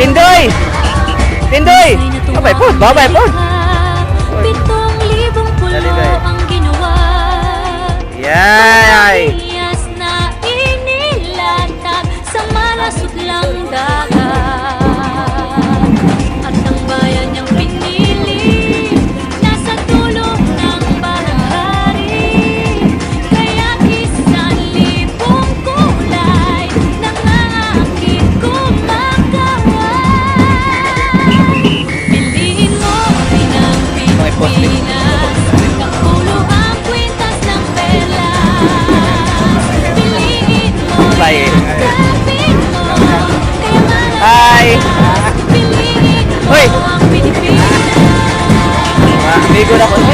Tindoy! Tindoy! Babay po, babay po. 7,000 pulo ang ginawa. Yay! Parehas na inilatag sa malasot lang dagat. At ang bayan niyang pinili nasa dulo ng bahari. Kaya't 1,000 kulay ng aking kumakaway. Piliin mo rin ang Pilipinas, kapulo ang kwintas ng perlas. Piliin mo Bye. ang kapit mo, kaya Hi! piliin mo Hoy! ang Pilipinas. Amigo na ko.